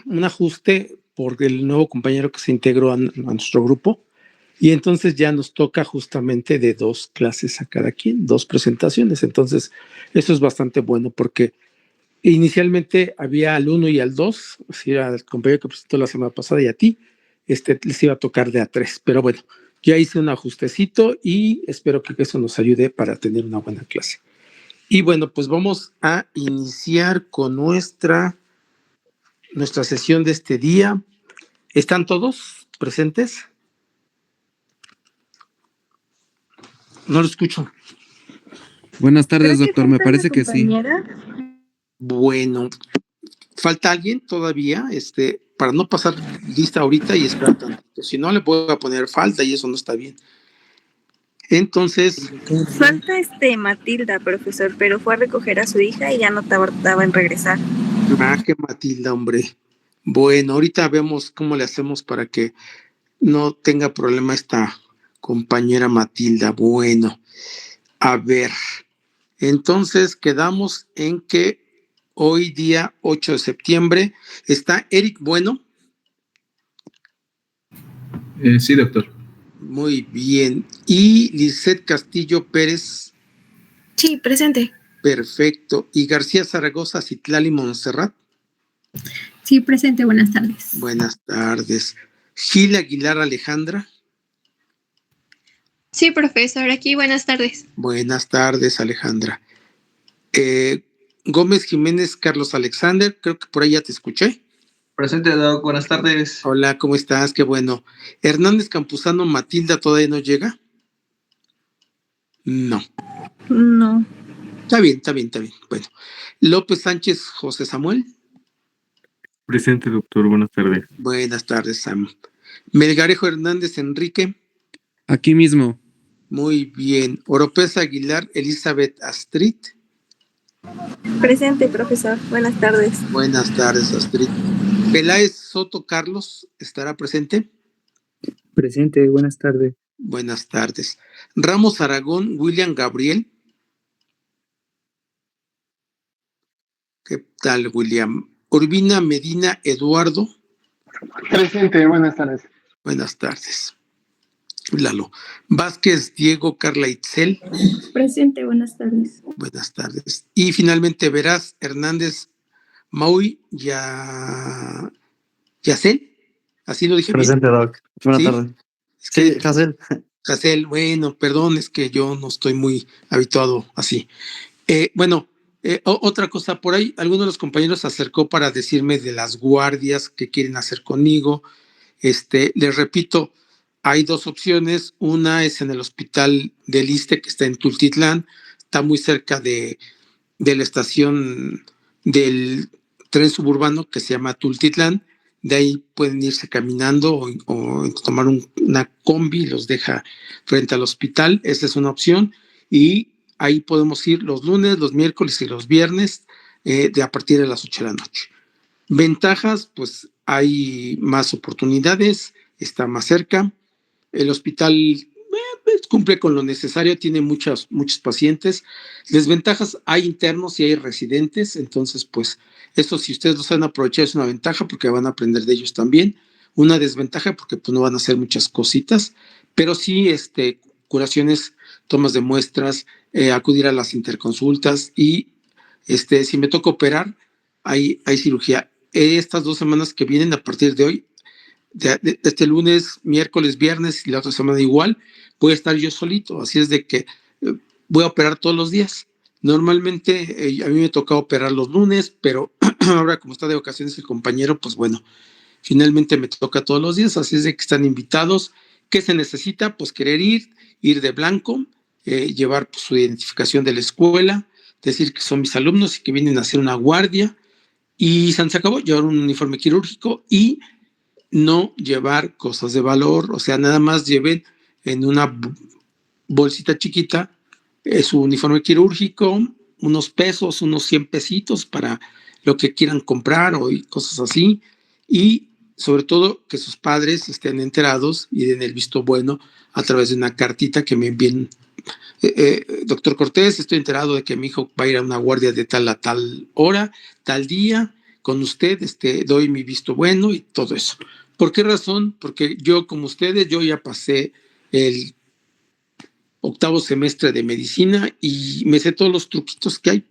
un ajuste por el nuevo compañero que se integró a nuestro grupo y entonces ya nos toca justamente de 2 clases a cada quien, 2 presentaciones. Entonces, eso es bastante bueno porque inicialmente había al 1 y al 2, si era el compañero que presentó la semana pasada y a ti, les iba a tocar de a 3, pero bueno, ya hice un ajustecito y espero que eso nos ayude para tener una buena clase. Y bueno, pues vamos a iniciar con nuestra sesión de este día. ¿Están todos presentes? No lo escucho. Buenas tardes, doctor. Me parece que sí. Bueno, ¿falta alguien todavía? Para no pasar lista ahorita y esperar tantito. Si no, le puedo poner falta y eso no está bien. Entonces... Falta Matilda, profesor, pero fue a recoger a su hija y ya no tardaba en regresar. Que Matilda, hombre. Bueno, ahorita vemos cómo le hacemos para que no tenga problema esta compañera Matilda. Bueno, a ver. Entonces quedamos en que hoy día 8 de septiembre está Eric Bueno. Sí, doctor. Muy bien. ¿Y Lisette Castillo Pérez? Sí, presente. Perfecto. ¿Y García Zaragoza, Citlali Montserrat? Sí, presente. Buenas tardes. Buenas tardes. Gil Aguilar Alejandra. Sí, profesor, aquí buenas tardes. Buenas tardes, Alejandra. Gómez Jiménez Carlos Alexander, creo que por ahí ya te escuché. Presente, Doc, buenas tardes. Hola, ¿cómo estás? Qué bueno. Hernández Campuzano Matilda, ¿todavía no llega? No. No. Está bien. Bueno. López Sánchez José Samuel. Presente, doctor, buenas tardes. Buenas tardes, Sam. Melgarejo Hernández Enrique. Aquí mismo. Muy bien. Oropesa Aguilar Elizabeth Astrid. Presente, profesor. Buenas tardes. Buenas tardes, Astrid. Peláez Soto Carlos, ¿estará presente? Presente, buenas tardes. Buenas tardes. Ramos Aragón William Gabriel. ¿Qué tal, William? Urbina Medina Eduardo. Presente, buenas tardes. Buenas tardes. Lalo. Vázquez Diego Carla Itzel. Presente, buenas tardes. Buenas tardes. Y finalmente Verás Hernández Maui Yacel. ¿Así lo dije presente, bien? Doc. Buenas tardes. Sí, Jacel. Jacel, bueno, perdón, es que yo no estoy muy habituado así. Otra cosa, por ahí alguno de los compañeros se acercó para decirme de las guardias que quieren hacer conmigo. Les repito, hay 2 opciones. Una es en el hospital del Iste, que está en Tultitlán, está muy cerca de la estación del tren suburbano que se llama Tultitlán. De ahí pueden irse caminando o tomar una combi, los deja frente al hospital. Esa es una opción. Y ahí podemos ir los lunes, los miércoles y los viernes a partir de las 8 de la noche. Ventajas, pues hay más oportunidades, está más cerca. El hospital cumple con lo necesario, tiene muchos pacientes. Desventajas, hay internos y hay residentes, entonces pues eso, si ustedes lo saben aprovechar, es una ventaja porque van a aprender de ellos también. Una desventaja porque pues no van a hacer muchas cositas, pero sí curaciones, tomas de muestras, acudir a las interconsultas y si me toca operar, hay cirugía. Estas 2 semanas que vienen a partir de hoy, de este lunes, miércoles, viernes y la otra semana igual, voy a estar yo solito, así es de que voy a operar todos los días. Normalmente a mí me toca operar los lunes, pero ahora como está de vacaciones el compañero, pues bueno, finalmente me toca todos los días, así es de que están invitados. ¿Qué se necesita? Pues querer ir de blanco, llevar pues, su identificación de la escuela, decir que son mis alumnos y que vienen a hacer una guardia, y se acabó, llevar un uniforme quirúrgico y no llevar cosas de valor, o sea, nada más lleven en una bolsita chiquita su uniforme quirúrgico, unos pesos, unos 100 pesitos para lo que quieran comprar o cosas así, y sobre todo que sus padres estén enterados y den el visto bueno a través de una cartita que me envíen. Doctor Cortés, estoy enterado de que mi hijo va a ir a una guardia de tal a tal hora, tal día, con usted, doy mi visto bueno y todo eso. ¿Por qué razón? Porque yo, como ustedes, yo ya pasé el 8º semestre de medicina y me sé todos los truquitos que hay.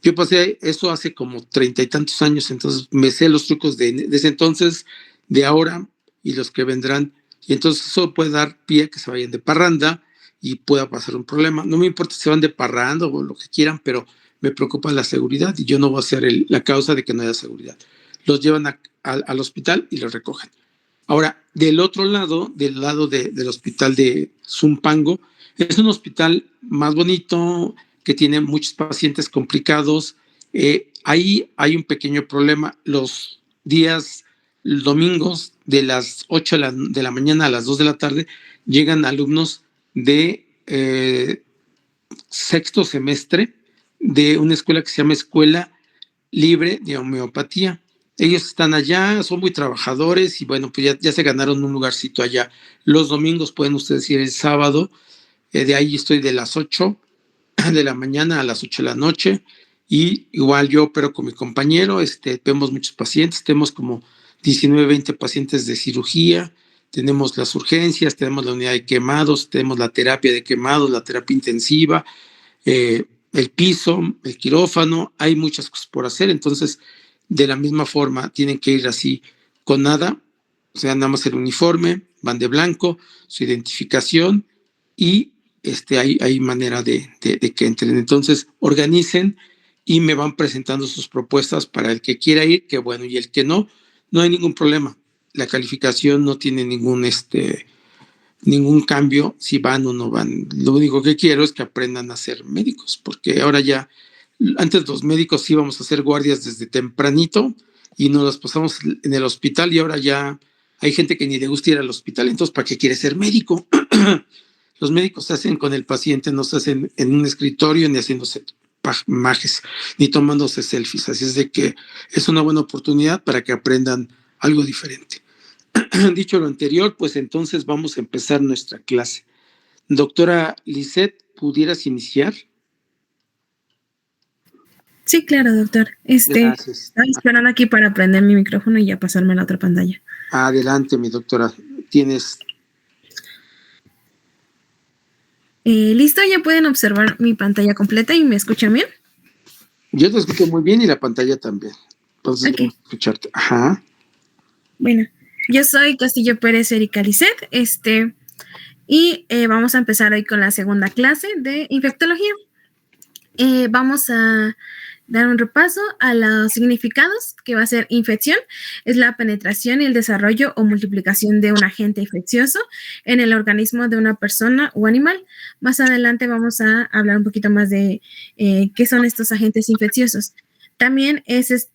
Yo pasé eso hace como 30 y tantos años, entonces me sé los trucos de ese entonces, de ahora y los que vendrán. Y entonces eso puede dar pie a que se vayan de parranda y pueda pasar un problema. No me importa si van de parranda o lo que quieran, pero me preocupa la seguridad y yo no voy a ser la causa de que no haya seguridad. Los llevan al hospital y los recogen. Ahora, del otro lado, del lado del hospital de Zumpango, es un hospital más bonito, que tiene muchos pacientes complicados. Ahí hay un pequeño problema. Los días domingos, de las 8 de la mañana a las 2 de la tarde, llegan alumnos de 6º semestre de una escuela que se llama Escuela Libre de Homeopatía. Ellos están allá, son muy trabajadores y bueno, pues ya se ganaron un lugarcito allá. Los domingos pueden ustedes ir el sábado, de ahí estoy de las 8 de la mañana a las 8 de la noche y igual yo opero con mi compañero, vemos muchos pacientes, tenemos como 19, 20 pacientes de cirugía, tenemos las urgencias, tenemos la unidad de quemados, tenemos la terapia de quemados, la terapia intensiva, el piso, el quirófano, hay muchas cosas por hacer, entonces de la misma forma tienen que ir así con nada, o sea, nada más el uniforme, van de blanco, su identificación y hay manera de que entren. Entonces organicen y me van presentando sus propuestas para el que quiera ir, que bueno, y el que no hay ningún problema. La calificación no tiene ningún cambio si van o no van. Lo único que quiero es que aprendan a ser médicos, porque ahora ya, antes los médicos íbamos a hacer guardias desde tempranito y nos las pasamos en el hospital y ahora ya hay gente que ni le gusta ir al hospital, entonces ¿para qué quiere ser médico? Los médicos se hacen con el paciente, no se hacen en un escritorio ni haciéndose majes, ni tomándose selfies. Así es de que es una buena oportunidad para que aprendan algo diferente. Dicho lo anterior, pues entonces vamos a empezar nuestra clase. Doctora Lisette, ¿pudieras iniciar? Sí, claro, doctor. Gracias. Estaba esperando aquí para prender mi micrófono y ya pasarme a la otra pantalla. Adelante, mi doctora. Tienes... ¿Listo? ¿Ya pueden observar mi pantalla completa y me escuchan bien? Yo te escucho muy bien y la pantalla también. Entonces, Ok. vamos a escucharte. Ajá. Bueno, yo soy Castillo Pérez Erika Lisset, y vamos a empezar hoy con la segunda clase de infectología. Vamos a dar un repaso a los significados, que va a ser infección, es la penetración y el desarrollo o multiplicación de un agente infeccioso en el organismo de una persona o animal. Más adelante vamos a hablar un poquito más de qué son estos agentes infecciosos. También es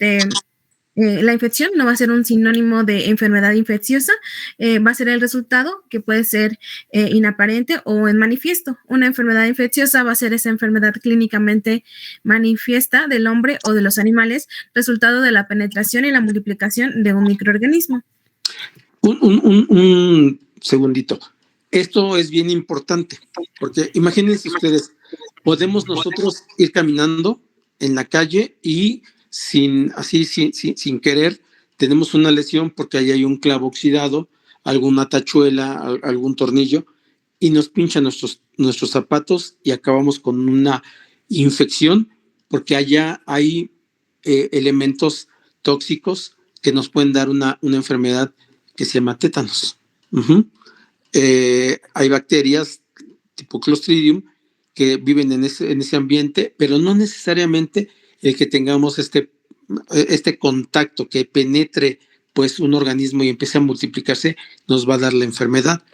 la infección no va a ser un sinónimo de enfermedad infecciosa, va a ser el resultado que puede ser inaparente o en manifiesto. Una enfermedad infecciosa va a ser esa enfermedad clínicamente manifiesta del hombre o de los animales, resultado de la penetración y la multiplicación de un microorganismo. Un segundito. Esto es bien importante, porque imagínense ustedes, podemos nosotros ir caminando en la calle y sin querer, tenemos una lesión porque ahí hay un clavo oxidado, alguna tachuela, algún tornillo, y nos pinchan nuestros zapatos y acabamos con una infección porque allá hay elementos tóxicos que nos pueden dar una enfermedad que se llama tétanos. Hay bacterias tipo Clostridium que viven en ese ambiente, pero no necesariamente el que tengamos este contacto que penetre pues un organismo y empiece a multiplicarse nos va a dar la enfermedad.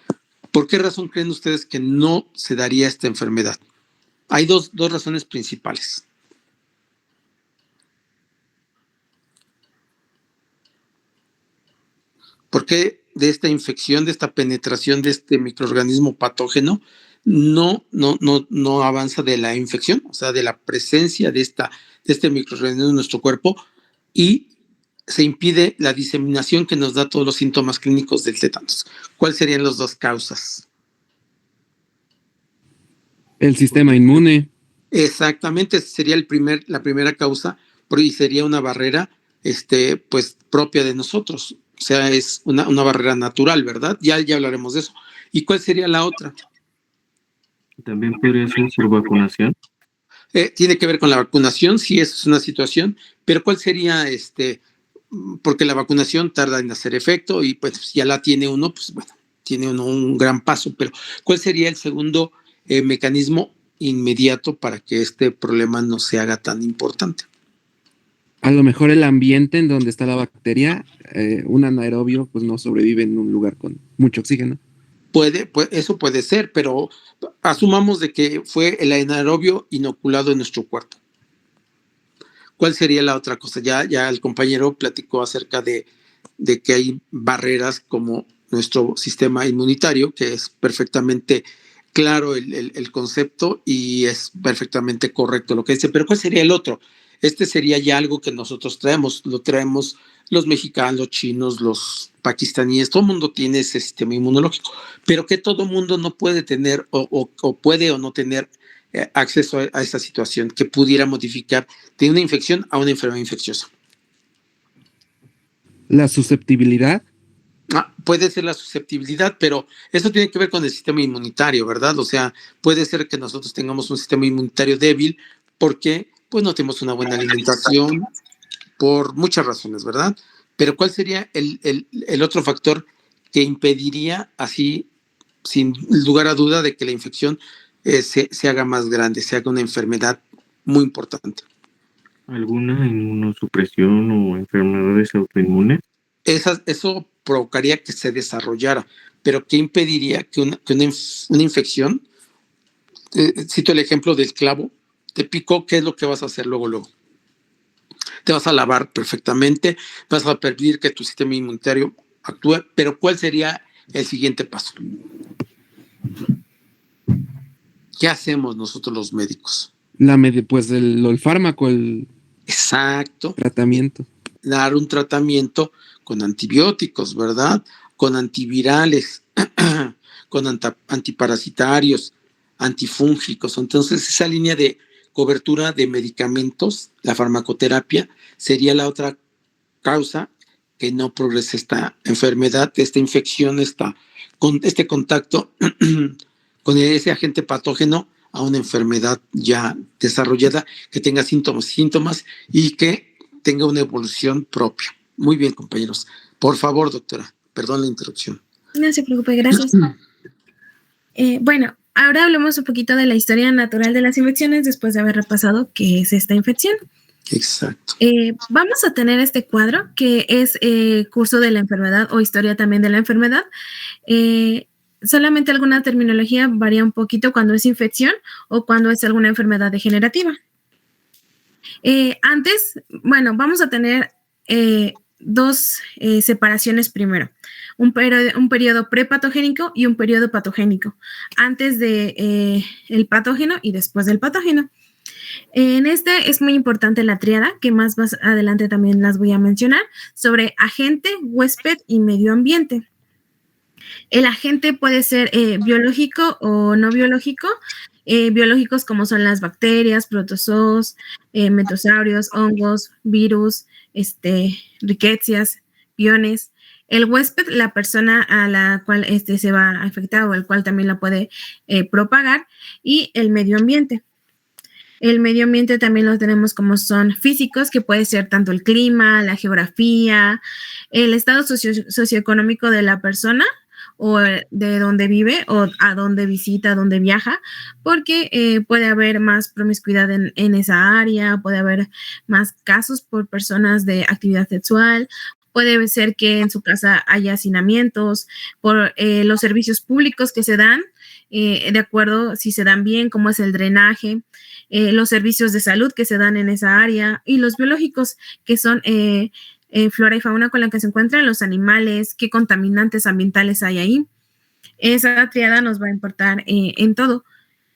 ¿Por qué razón creen ustedes que no se daría esta enfermedad? Hay dos razones principales. ¿Por qué de esta infección, de esta penetración de este microorganismo patógeno no avanza de la infección, o sea, de la presencia de este microorganismo en nuestro cuerpo y se impide la diseminación que nos da todos los síntomas clínicos del tétanos? ¿Cuáles serían las dos causas? El sistema inmune. Exactamente, sería la primera causa y sería una barrera pues propia de nosotros. O sea, es una barrera natural, ¿verdad? Ya hablaremos de eso. ¿Y cuál sería la otra? También podría ser por vacunación. Tiene que ver con la vacunación, sí, eso es una situación, pero ¿cuál sería porque la vacunación tarda en hacer efecto y pues ya la tiene uno, pues bueno, tiene uno un gran paso, pero ¿cuál sería el segundo mecanismo inmediato para que este problema no se haga tan importante? A lo mejor el ambiente en donde está la bacteria, un anaerobio, pues no sobrevive en un lugar con mucho oxígeno. Eso puede ser, pero asumamos de que fue el anaerobio inoculado en nuestro cuerpo. ¿Cuál sería la otra cosa? Ya el compañero platicó acerca de que hay barreras como nuestro sistema inmunitario, que es perfectamente claro el concepto y es perfectamente correcto lo que dice, pero ¿cuál sería el otro? Este sería ya algo que nosotros lo traemos los mexicanos, los chinos, los pakistaníes, todo el mundo tiene ese sistema inmunológico, pero que todo el mundo no puede tener o puede o no tener acceso a esa situación que pudiera modificar de una infección a una enfermedad infecciosa. ¿La susceptibilidad? Puede ser la susceptibilidad, pero eso tiene que ver con el sistema inmunitario, ¿verdad? O sea, puede ser que nosotros tengamos un sistema inmunitario débil porque pues no tenemos una buena alimentación, por muchas razones, ¿verdad? Pero ¿cuál sería el otro factor que impediría así, sin lugar a duda, de que la infección se haga más grande, se haga una enfermedad muy importante? ¿Alguna inmunosupresión o enfermedades autoinmunes? Eso provocaría que se desarrollara, pero ¿qué impediría que una infección? Cito el ejemplo del clavo, te picó, ¿qué es lo que vas a hacer luego? Te vas a lavar perfectamente, vas a permitir que tu sistema inmunitario actúe, pero ¿cuál sería el siguiente paso? ¿Qué hacemos nosotros los médicos? Pues el fármaco, el exacto tratamiento. Dar un tratamiento con antibióticos, ¿verdad? Con antivirales, con antiparasitarios, antifúngicos. Entonces, esa línea de cobertura de medicamentos, la farmacoterapia, sería la otra causa que no progrese esta enfermedad, esta infección, con este contacto con ese agente patógeno a una enfermedad ya desarrollada, que tenga síntomas y que tenga una evolución propia. Muy bien, compañeros. Por favor, doctora, perdón la interrupción. No se preocupe, gracias. Bueno, ahora hablemos un poquito de la historia natural de las infecciones después de haber repasado qué es esta infección. Exacto. Vamos a tener este cuadro que es curso de la enfermedad o historia también de la enfermedad. Solamente alguna terminología varía un poquito cuando es infección o cuando es alguna enfermedad degenerativa. Vamos a tener dos separaciones primero. Un periodo prepatogénico y un periodo patogénico, antes de el patógeno y después del patógeno. En este es muy importante la tríada, que más adelante también las voy a mencionar, sobre agente, huésped y medio ambiente. El agente puede ser biológico o no biológico. Biológicos como son las bacterias, protozoos, metasaurios, hongos, virus, riquecias, piones. El huésped, la persona a la cual se va a afectar o el cual también la puede propagar. Y el medio ambiente. El medio ambiente también lo tenemos como son físicos, que puede ser tanto el clima, la geografía, el estado socioeconómico de la persona, o de dónde vive o a dónde visita, a dónde viaja, porque puede haber más promiscuidad en esa área, puede haber más casos por personas de actividad sexual, puede ser que en su casa haya hacinamientos, por los servicios públicos que se dan, de acuerdo si se dan bien, cómo es el drenaje, los servicios de salud que se dan en esa área y los biológicos que son flora y fauna con la que se encuentran los animales, qué contaminantes ambientales hay ahí. Esa triada nos va a importar en todo.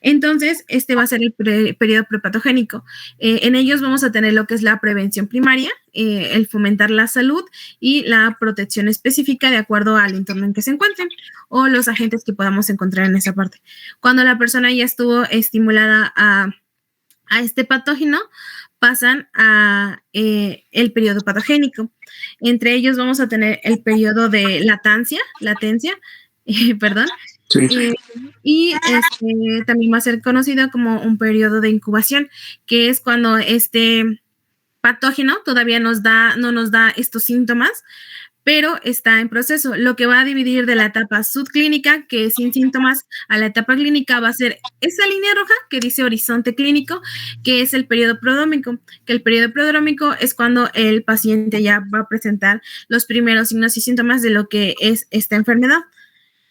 Entonces, este va a ser el periodo prepatogénico. En ellos vamos a tener lo que es la prevención primaria, el fomentar la salud y la protección específica de acuerdo al entorno en que se encuentren o los agentes que podamos encontrar en esa parte. Cuando la persona ya estuvo estimulada a este patógeno, pasan a el periodo patogénico. Entre ellos vamos a tener el periodo de latencia, perdón, Sí. y también va a ser conocido como un periodo de incubación, que es cuando este patógeno todavía no nos da estos síntomas, pero está en proceso. Lo que va a dividir de la etapa subclínica, que es sin síntomas, a la etapa clínica va a ser esa línea roja que dice horizonte clínico, que es el periodo prodrómico, que el periodo prodrómico es cuando el paciente ya va a presentar los primeros signos y síntomas de lo que es esta enfermedad.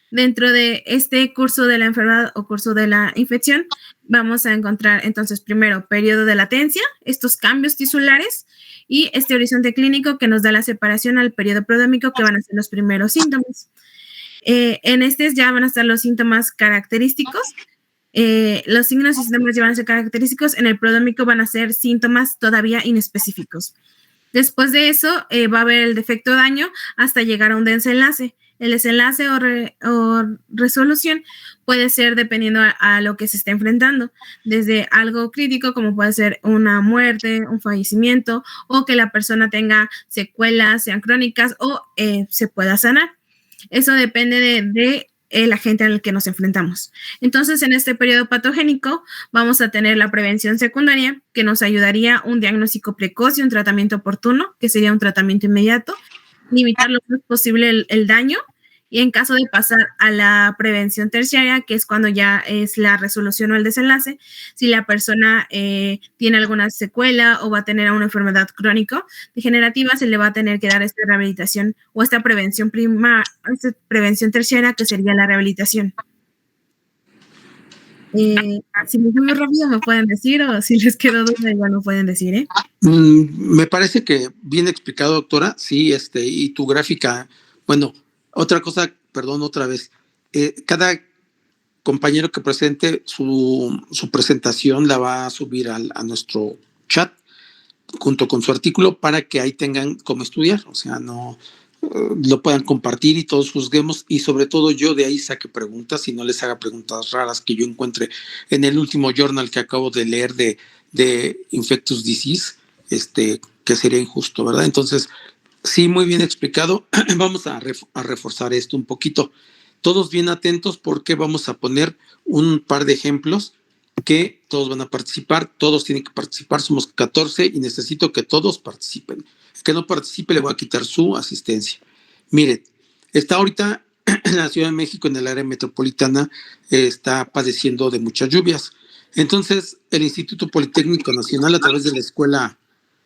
Dentro de este curso de la enfermedad o curso de la infección, vamos a encontrar entonces primero periodo de latencia, estos cambios tisulares, y este horizonte clínico que nos da la separación al periodo prodrómico, que van a ser los primeros síntomas. En este ya van a estar los síntomas característicos. Los signos y síntomas ya van a ser característicos. En el prodrómico van a ser síntomas todavía inespecíficos. Después de eso, va a haber el defecto daño hasta llegar a un desenlace. El desenlace o resolución puede ser dependiendo a lo que se esté enfrentando, desde algo crítico como puede ser una muerte, un fallecimiento, o que la persona tenga secuelas, sean crónicas, o se pueda sanar. Eso depende de el agente al que nos enfrentamos. Entonces, en este periodo patogénico vamos a tener la prevención secundaria, que nos ayudaría un diagnóstico precoz y un tratamiento oportuno, que sería un tratamiento inmediato, limitar lo más posible el daño, y en caso de pasar a la prevención terciaria, que es cuando ya es la resolución o el desenlace, si la persona tiene alguna secuela o va a tener una enfermedad crónica degenerativa, se le va a tener que dar esta rehabilitación o esta prevención terciaria, que sería la rehabilitación. Si me fui muy rápido me pueden decir, o si les quedó duda igual me pueden decir, ¿eh? Me parece que bien explicado, doctora. Sí, y tu gráfica, bueno, otra cosa, perdón, otra vez. Cada compañero que presente su presentación la va a subir a nuestro chat junto con su artículo para que ahí tengan cómo estudiar, o sea, no lo puedan compartir y todos juzguemos, y sobre todo yo de ahí saque preguntas y no les haga preguntas raras que yo encuentre en el último journal que acabo de leer de Infectious Disease, que sería injusto, ¿verdad? Entonces, sí, muy bien explicado. Vamos a reforzar esto un poquito. Todos bien atentos porque vamos a poner un par de ejemplos que todos van a participar, todos tienen que participar, somos 14 y necesito que todos participen. El que no participe le voy a quitar su asistencia. Miren, está ahorita en la Ciudad de México, en el área metropolitana, está padeciendo de muchas lluvias. Entonces, el Instituto Politécnico Nacional, a través de la Escuela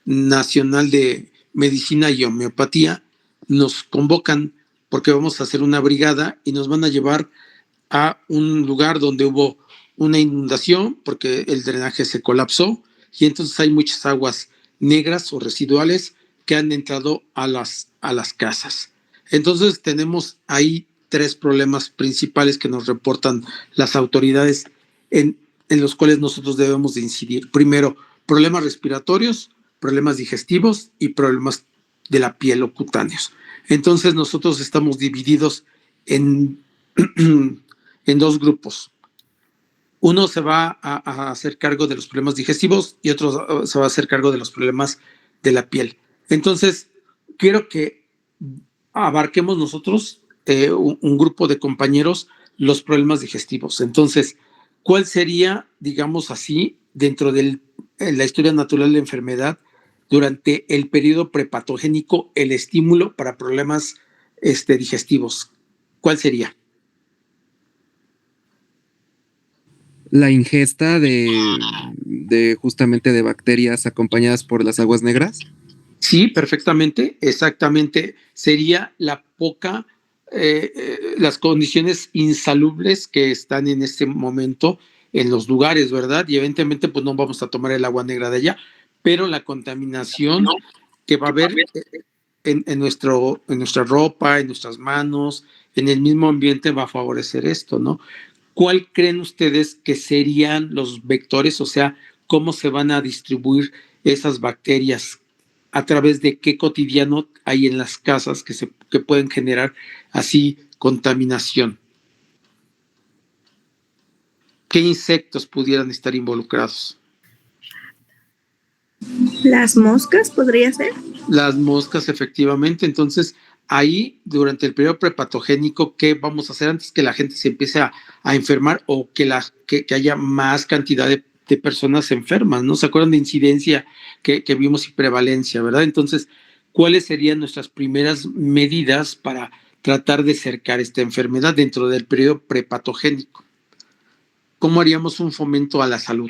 Nacional de Medicina y Homeopatía, nos convocan porque vamos a hacer una brigada y nos van a llevar a un lugar donde hubo una inundación porque el drenaje se colapsó y entonces hay muchas aguas negras o residuales que han entrado a las casas. Entonces tenemos ahí 3 problemas principales que nos reportan las autoridades en los cuales nosotros debemos de incidir. Primero, problemas respiratorios, problemas digestivos y problemas de la piel o cutáneos. Entonces nosotros estamos divididos en 2 grupos. Uno se va a hacer cargo de los problemas digestivos y otro se va a hacer cargo de los problemas de la piel. Entonces, quiero que abarquemos nosotros, un grupo de compañeros, los problemas digestivos. Entonces, ¿cuál sería, digamos así, dentro de la historia natural de la enfermedad, durante el periodo prepatogénico, el estímulo para problemas digestivos? ¿Cuál sería? La ingesta de justamente de bacterias acompañadas por las aguas negras. Sí, perfectamente, exactamente. Sería la poca, las condiciones insalubres que están en este momento en los lugares, ¿verdad? Y evidentemente pues no vamos a tomar el agua negra de allá, pero la contaminación que va a haber en nuestra ropa, en nuestras manos, en el mismo ambiente va a favorecer esto, ¿no? ¿Cuál creen ustedes que serían los vectores? O sea, ¿cómo se van a distribuir esas bacterias? ¿A través de qué cotidiano hay en las casas que pueden generar así contaminación? ¿Qué insectos pudieran estar involucrados? Las moscas podría ser. Las moscas, efectivamente. Entonces, ahí, durante el periodo prepatogénico, ¿qué vamos a hacer antes que la gente se empiece a enfermar o que haya más cantidad de personas enfermas? ¿No se acuerdan de incidencia que vimos y prevalencia, verdad? Entonces, ¿cuáles serían nuestras primeras medidas para tratar de cercar esta enfermedad dentro del periodo prepatogénico? ¿Cómo haríamos un fomento a la salud?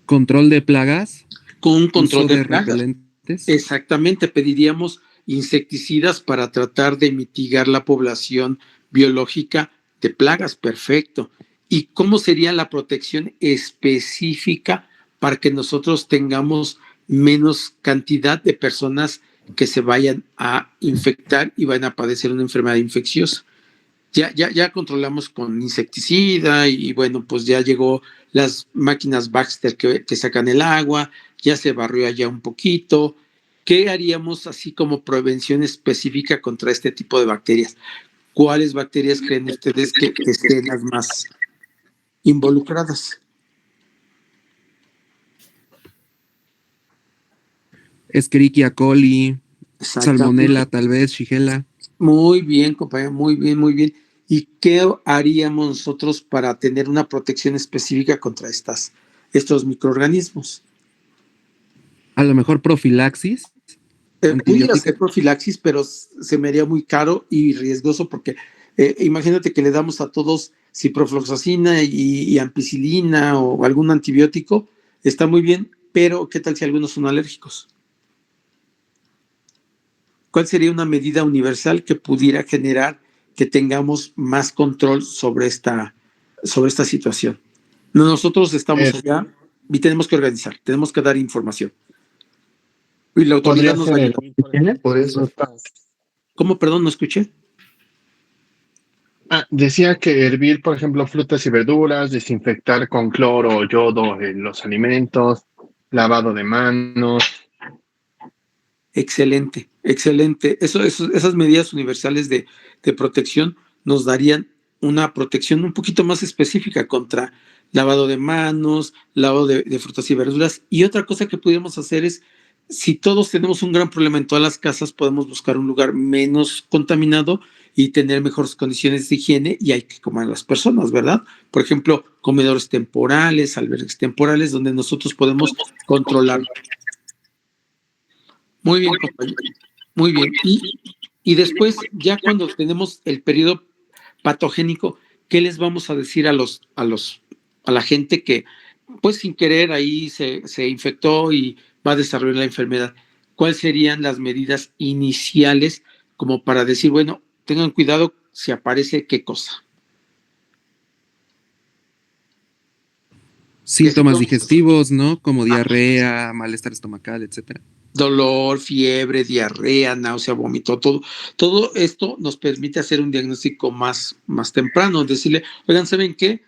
Control de plagas. Con un control Uso de plagas. repelentes. Exactamente, pediríamos insecticidas para tratar de mitigar la población biológica de plagas, perfecto. ¿Y cómo sería la protección específica para que nosotros tengamos menos cantidad de personas que se vayan a infectar y vayan a padecer una enfermedad infecciosa? Ya controlamos con insecticida y bueno, pues ya llegó las máquinas Baxter que sacan el agua, ya se barrió allá un poquito. ¿Qué haríamos así como prevención específica contra este tipo de bacterias? ¿Cuáles bacterias creen ustedes que estén las más involucradas? Escherichia coli, Exactamente. Salmonella, tal vez, Shigella. Muy bien, compañero, muy bien, muy bien. ¿Y qué haríamos nosotros para tener una protección específica contra estos microorganismos? A lo mejor profilaxis. Pudiera hacer profilaxis, pero se me haría muy caro y riesgoso porque imagínate que le damos a todos ciprofloxacina y ampicilina o algún antibiótico, está muy bien, pero ¿qué tal si algunos son alérgicos? ¿Cuál sería una medida universal que pudiera generar que tengamos más control sobre esta situación? Nosotros estamos allá y tenemos que organizar, tenemos que dar información. Y la autoridad nos va a ayudar. Por eso. ¿Cómo? Perdón, no escuché. Decía que hervir, por ejemplo, frutas y verduras, desinfectar con cloro o yodo los alimentos, lavado de manos. Excelente, excelente. Esas medidas universales de protección nos darían una protección un poquito más específica contra lavado de manos, lavado de frutas y verduras. Y otra cosa que pudiéramos hacer es, si todos tenemos un gran problema en todas las casas, podemos buscar un lugar menos contaminado y tener mejores condiciones de higiene, y hay que comer a las personas, ¿verdad? Por ejemplo, comedores temporales, albergues temporales, donde nosotros podemos controlar. Muy bien, compañero. Muy bien. Y después, ya cuando tenemos el periodo patogénico, ¿qué les vamos a decir a la gente que, pues sin querer, ahí se infectó y va a desarrollar la enfermedad? ¿Cuáles serían las medidas iniciales como para decir, bueno, tengan cuidado si aparece qué cosa? Síntomas digestivos, ¿no? Como diarrea, malestar estomacal, etcétera. Dolor, fiebre, diarrea, náusea, vómito, todo esto nos permite hacer un diagnóstico más temprano, decirle, oigan, ¿saben qué?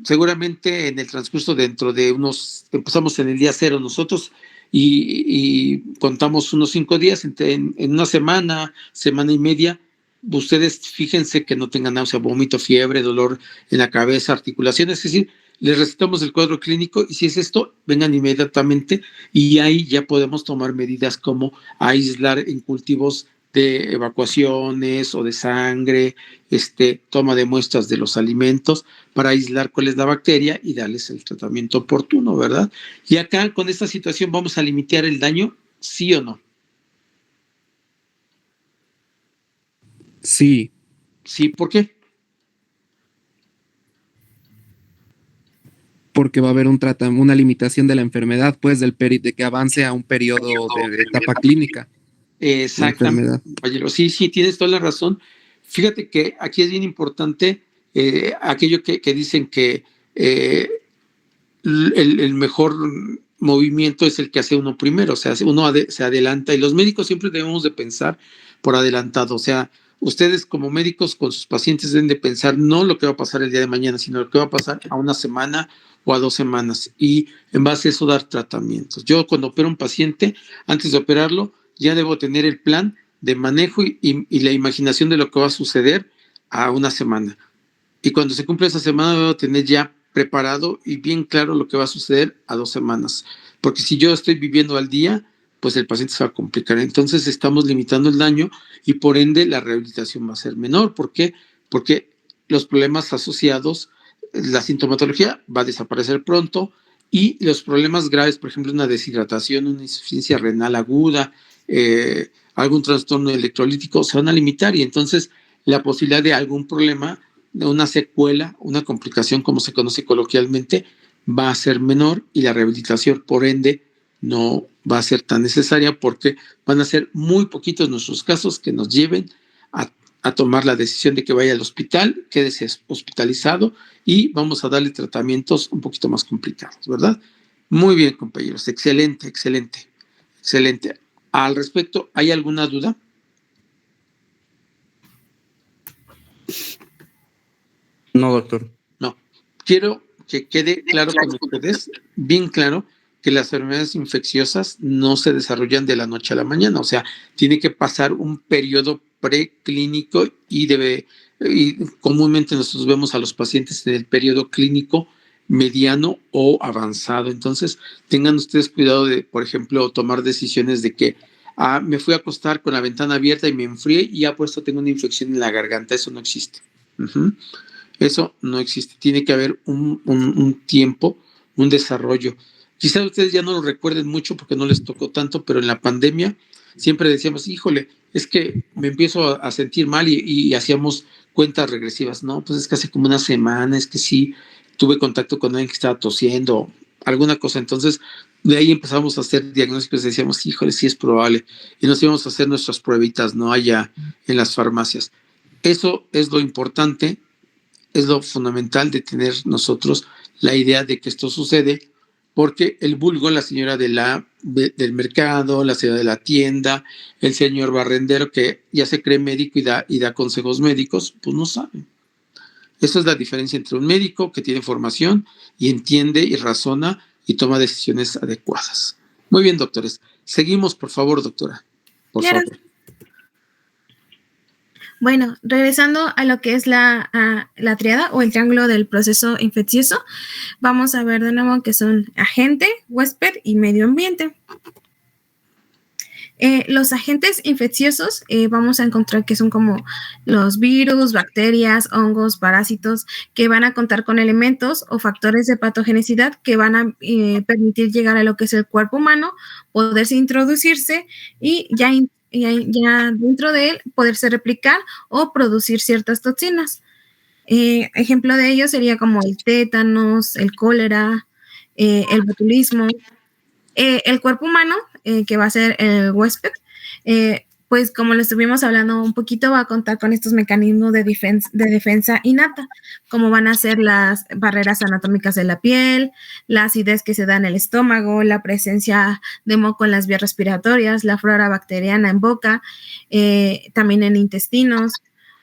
Seguramente en el transcurso empezamos en el día 0 nosotros y contamos unos 5 días, en una semana y media, ustedes fíjense que no tengan náusea, vómito, fiebre, dolor en la cabeza, articulaciones, es decir, les recetamos el cuadro clínico y si es esto, vengan inmediatamente y ahí ya podemos tomar medidas como aislar en cultivos de evacuaciones o de sangre, toma de muestras de los alimentos para aislar cuál es la bacteria y darles el tratamiento oportuno, ¿verdad? Y acá con esta situación vamos a limitar el daño, ¿sí o no? Sí. Sí, ¿por qué? Porque va a haber una limitación de la enfermedad, pues, de que avance a un periodo de etapa clínica. Exactamente, compañero. Sí, tienes toda la razón. Fíjate que aquí es bien importante aquello que dicen que el mejor movimiento es el que hace uno primero, o sea, uno se adelanta y los médicos siempre debemos de pensar por adelantado, o sea, ustedes como médicos con sus pacientes deben de pensar no lo que va a pasar el día de mañana, sino lo que va a pasar a una semana o a 2 semanas y en base a eso dar tratamientos. Yo cuando opero a un paciente, antes de operarlo, ya debo tener el plan de manejo y la imaginación de lo que va a suceder a una semana. Y cuando se cumple esa semana, debo tener ya preparado y bien claro lo que va a suceder a 2 semanas. Porque si yo estoy viviendo al día, pues el paciente se va a complicar. Entonces estamos limitando el daño y por ende la rehabilitación va a ser menor. ¿Por qué? Porque los problemas asociados, la sintomatología va a desaparecer pronto y los problemas graves, por ejemplo, una deshidratación, una insuficiencia renal aguda, algún trastorno electrolítico, se van a limitar y entonces la posibilidad de algún problema, de una secuela, una complicación, como se conoce coloquialmente, va a ser menor y la rehabilitación, por ende, no va a ser tan necesaria porque van a ser muy poquitos nuestros casos que nos lleven a tomar la decisión de que vaya al hospital, quédese hospitalizado y vamos a darle tratamientos un poquito más complicados, ¿verdad? Muy bien, compañeros. Excelente, excelente, excelente. Al respecto, ¿hay alguna duda? No, doctor. No. Quiero que quede claro con ustedes, bien claro, que las enfermedades infecciosas no se desarrollan de la noche a la mañana. O sea, tiene que pasar un periodo preclínico y comúnmente nosotros vemos a los pacientes en el periodo clínico mediano o avanzado. Entonces, tengan ustedes cuidado de, por ejemplo, tomar decisiones de que me fui a acostar con la ventana abierta y me enfrié y ya por eso tengo una infección en la garganta. Eso no existe. Eso no existe. Tiene que haber un tiempo, un desarrollo. Quizás ustedes ya no lo recuerden mucho porque no les tocó tanto, pero en la pandemia siempre decíamos, híjole, es que me empiezo a sentir mal y hacíamos cuentas regresivas. No, pues es que hace como una semana, es que sí, tuve contacto con alguien que estaba tosiendo, alguna cosa. Entonces, de ahí empezamos a hacer diagnósticos y decíamos, híjole, sí es probable. Y nos íbamos a hacer nuestras pruebitas, ¿no? Allá en las farmacias. Eso es lo importante, es lo fundamental de tener nosotros la idea de que esto sucede, porque el vulgo, la señora del mercado, la señora de la tienda, el señor barrendero que ya se cree médico y da consejos médicos, pues no sabe. Esa es la diferencia entre un médico que tiene formación y entiende y razona y toma decisiones adecuadas. Muy bien, doctores. Seguimos, por favor, doctora. Por Claro. favor. Bueno, regresando a lo que es la triada o el triángulo del proceso infeccioso, vamos a ver de nuevo que son agente, huésped y medio ambiente. Los agentes infecciosos vamos a encontrar que son como los virus, bacterias, hongos, parásitos, que van a contar con elementos o factores de patogenicidad que van a permitir llegar a lo que es el cuerpo humano, poderse introducirse y ya dentro de él poderse replicar o producir ciertas toxinas. Ejemplo de ello sería como el tétanos, el cólera, el botulismo. El cuerpo humano, que va a ser el huésped, pues como lo estuvimos hablando un poquito, va a contar con estos mecanismos de defensa innata, como van a ser las barreras anatómicas de la piel, la acidez que se da en el estómago, la presencia de moco en las vías respiratorias, la flora bacteriana en boca, también en intestinos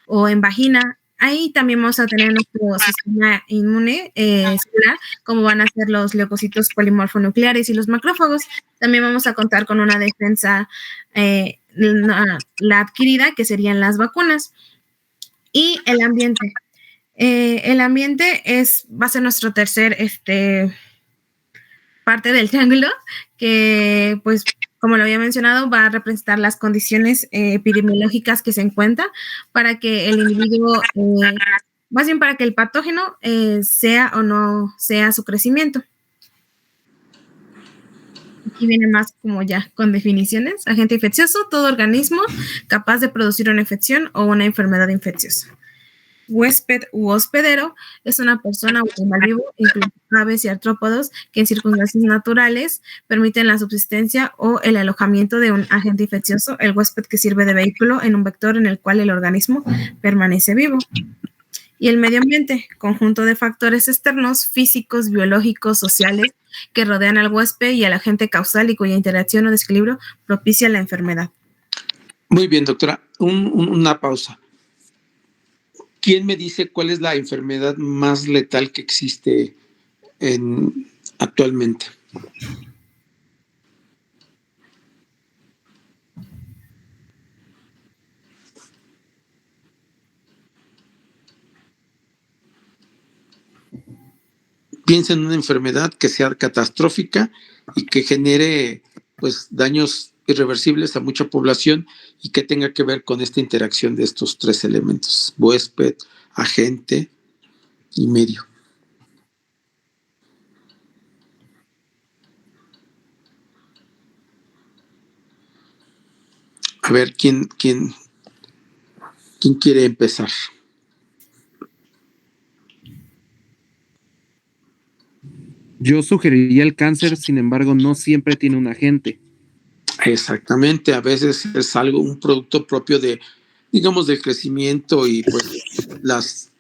o en vagina. Ahí también vamos a tener nuestro sistema inmune celular, como van a ser los leucocitos polimorfonucleares y los macrófagos. También vamos a contar con una defensa, la adquirida, que serían las vacunas. Y el ambiente. El ambiente va a ser nuestro tercer parte del triángulo, que pues como lo había mencionado, va a representar las condiciones epidemiológicas que se encuentran para que el individuo, más bien para que el patógeno sea o no sea su crecimiento. Aquí viene más como ya con definiciones. Agente infeccioso, todo organismo capaz de producir una infección o una enfermedad infecciosa. Huésped u hospedero es una persona o animal vivo, incluso aves y artrópodos, que en circunstancias naturales permiten la subsistencia o el alojamiento de un agente infeccioso, el huésped que sirve de vehículo en un vector en el cual el organismo permanece vivo. Y el medio ambiente, conjunto de factores externos, físicos, biológicos, sociales, que rodean al huésped y al agente causal y cuya interacción o desequilibrio propicia la enfermedad. Muy bien, doctora. Una pausa. ¿Quién me dice cuál es la enfermedad más letal que existe actualmente? piensa en una enfermedad que sea catastrófica y que genere pues daños irreversibles a mucha población y que tenga que ver con esta interacción de estos tres elementos: huésped, agente y medio. A ver, ¿quién quiere empezar? Yo sugeriría el cáncer, sin embargo, no siempre tiene un agente. Exactamente, a veces es algo, un producto propio de, digamos, del crecimiento y pues las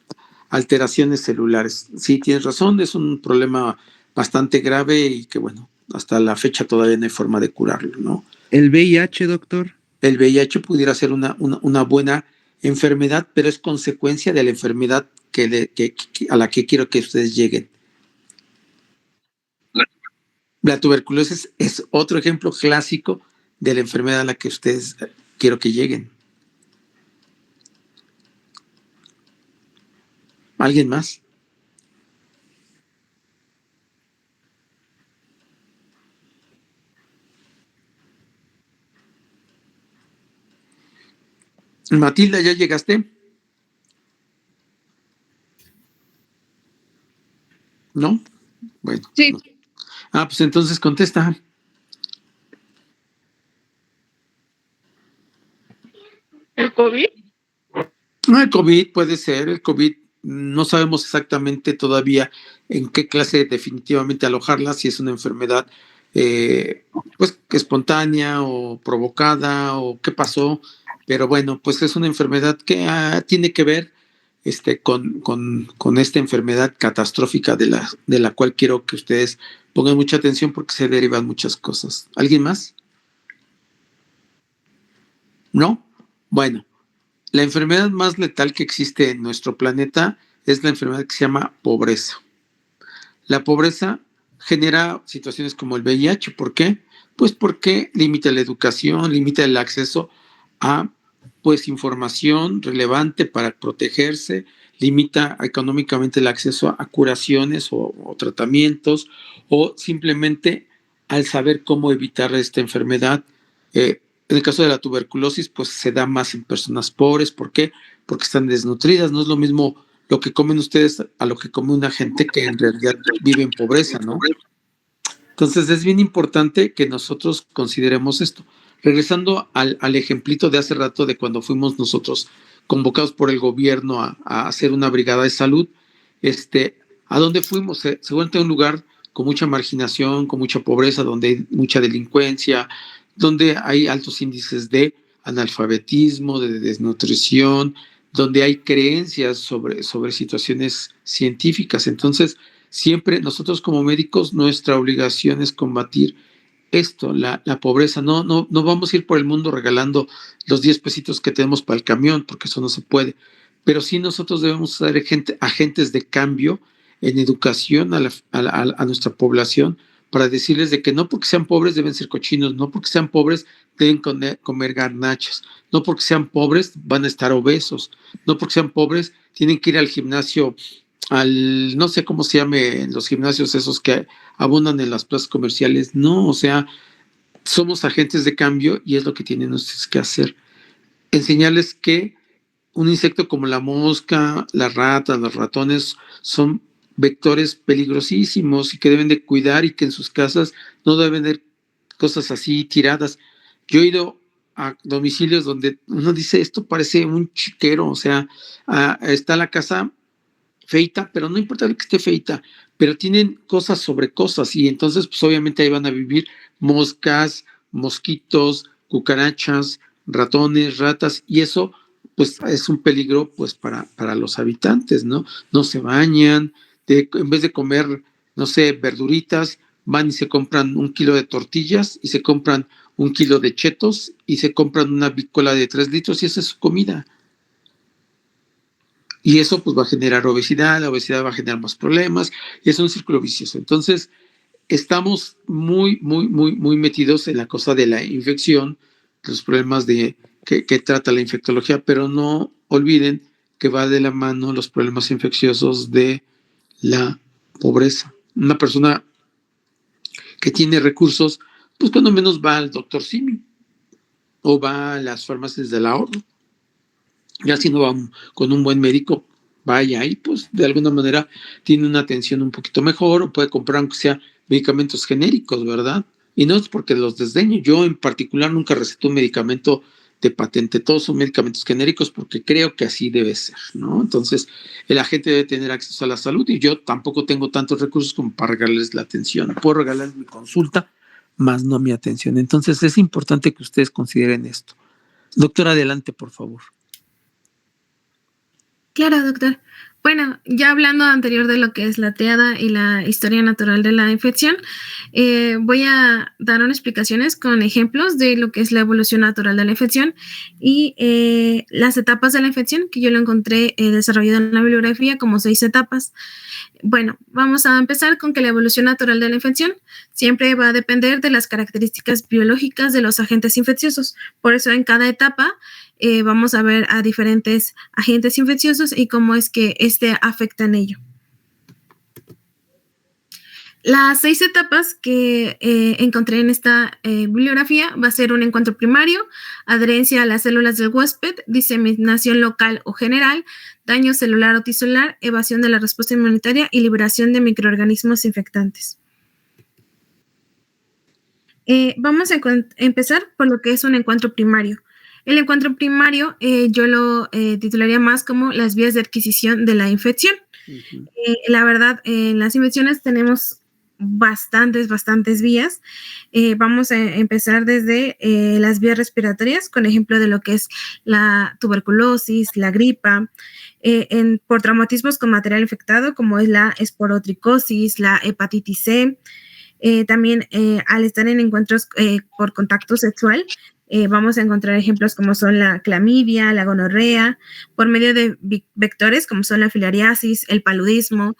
alteraciones celulares. Sí, tienes razón, es un problema bastante grave y que bueno, hasta la fecha todavía no hay forma de curarlo, ¿no? ¿El VIH, doctor? El VIH pudiera ser una buena enfermedad, pero es consecuencia de la enfermedad a la que quiero que ustedes lleguen. La tuberculosis es otro ejemplo clásico de la enfermedad a la que ustedes quiero que lleguen. ¿Alguien más? Matilda, ¿ya llegaste? ¿No? Bueno. Sí. No. Pues entonces contesta. ¿El COVID? El COVID puede ser, el COVID no sabemos exactamente todavía en qué clase definitivamente alojarla, si es una enfermedad pues espontánea o provocada o qué pasó, pero bueno, pues es una enfermedad que tiene que ver con esta enfermedad catastrófica de la cual quiero que ustedes pongan mucha atención porque se derivan muchas cosas. ¿Alguien más? ¿No? Bueno, la enfermedad más letal que existe en nuestro planeta es la enfermedad que se llama pobreza. La pobreza genera situaciones como el VIH. ¿Por qué? Pues porque limita la educación, limita el acceso a pues información relevante para protegerse, limita económicamente el acceso a curaciones o tratamientos, o simplemente al saber cómo evitar esta enfermedad. En el caso de la tuberculosis, pues se da más en personas pobres. ¿Por qué? Porque están desnutridas. No es lo mismo lo que comen ustedes a lo que come una gente que en realidad vive en pobreza, ¿no? Entonces es bien importante que nosotros consideremos esto. Regresando al ejemplito de hace rato de cuando fuimos nosotros convocados por el gobierno a hacer una brigada de salud, ¿a dónde fuimos? Seguramente a un lugar con mucha marginación, con mucha pobreza, donde hay mucha delincuencia, donde hay altos índices de analfabetismo, de desnutrición, donde hay creencias sobre situaciones científicas. Entonces, siempre nosotros como médicos, nuestra obligación es combatir esto, la pobreza. No vamos a ir por el mundo regalando los 10 pesitos que tenemos para el camión, porque eso no se puede. Pero sí nosotros debemos ser agentes de cambio en educación a nuestra población, para decirles de que no porque sean pobres deben ser cochinos, no porque sean pobres deben comer garnachas, no porque sean pobres van a estar obesos, no porque sean pobres tienen que ir al gimnasio, no sé cómo se llame, los gimnasios esos que abundan en las plazas comerciales. No, o sea, somos agentes de cambio y es lo que tienen ustedes que hacer. Enseñarles que un insecto como la mosca, las ratas, los ratones son vectores peligrosísimos y que deben de cuidar y que en sus casas no deben de cosas así tiradas. Yo he ido a domicilios donde uno dice, esto parece un chiquero, o sea, está la casa feita, pero no importa que esté feita, pero tienen cosas sobre cosas y entonces pues obviamente ahí van a vivir moscas, mosquitos, cucarachas, ratones, ratas, y eso pues es un peligro pues para los habitantes, ¿no? No se bañan, en vez de comer, no sé, verduritas, van y se compran 1 kilo de tortillas y se compran 1 kilo de chetos y se compran una bicola de 3 litros y esa es su comida. Y eso pues va a generar obesidad, la obesidad va a generar más problemas y es un círculo vicioso. Entonces, estamos muy metidos en la cosa de la infección, los problemas que trata la infectología, pero no olviden que va de la mano los problemas infecciosos de la pobreza. Una persona que tiene recursos, pues cuando menos va al doctor Simi o va a las farmacias del ahorro. Ya si no va con un buen médico, vaya ahí, pues de alguna manera tiene una atención un poquito mejor o puede comprar aunque sea medicamentos genéricos, ¿verdad? Y no es porque los desdeño. Yo en particular nunca receté un medicamento de patente, todos son medicamentos genéricos porque creo que así debe ser, ¿no? Entonces, la gente debe tener acceso a la salud y yo tampoco tengo tantos recursos como para regalarles la atención. Puedo regalarles mi consulta, más no mi atención. Entonces, es importante que ustedes consideren esto. Doctor, adelante, por favor. Claro, doctor. Bueno, ya hablando anterior de lo que es la triada y la historia natural de la infección, voy a dar unas explicaciones con ejemplos de lo que es la evolución natural de la infección y las etapas de la infección, que yo lo encontré desarrollado en la bibliografía como 6 etapas. Bueno, vamos a empezar con que la evolución natural de la infección siempre va a depender de las características biológicas de los agentes infecciosos. Por eso en cada etapa vamos a ver a diferentes agentes infecciosos y cómo es que afecta en ello. Las 6 etapas que encontré en esta bibliografía va a ser un encuentro primario, adherencia a las células del huésped, diseminación local o general, daño celular o tisular, evasión de la respuesta inmunitaria y liberación de microorganismos infectantes. Vamos a empezar por lo que es un encuentro primario. El encuentro primario yo lo titularía más como las vías de adquisición de la infección. Uh-huh. La verdad, en las infecciones tenemos bastantes vías. Vamos a empezar desde las vías respiratorias, con ejemplo de lo que es la tuberculosis, la gripa, por traumatismos con material infectado, como es la esporotricosis, la hepatitis C. También al estar en encuentros por contacto sexual, vamos a encontrar ejemplos como son la clamidia, la gonorrea, por medio de vectores como son la filariasis, el paludismo,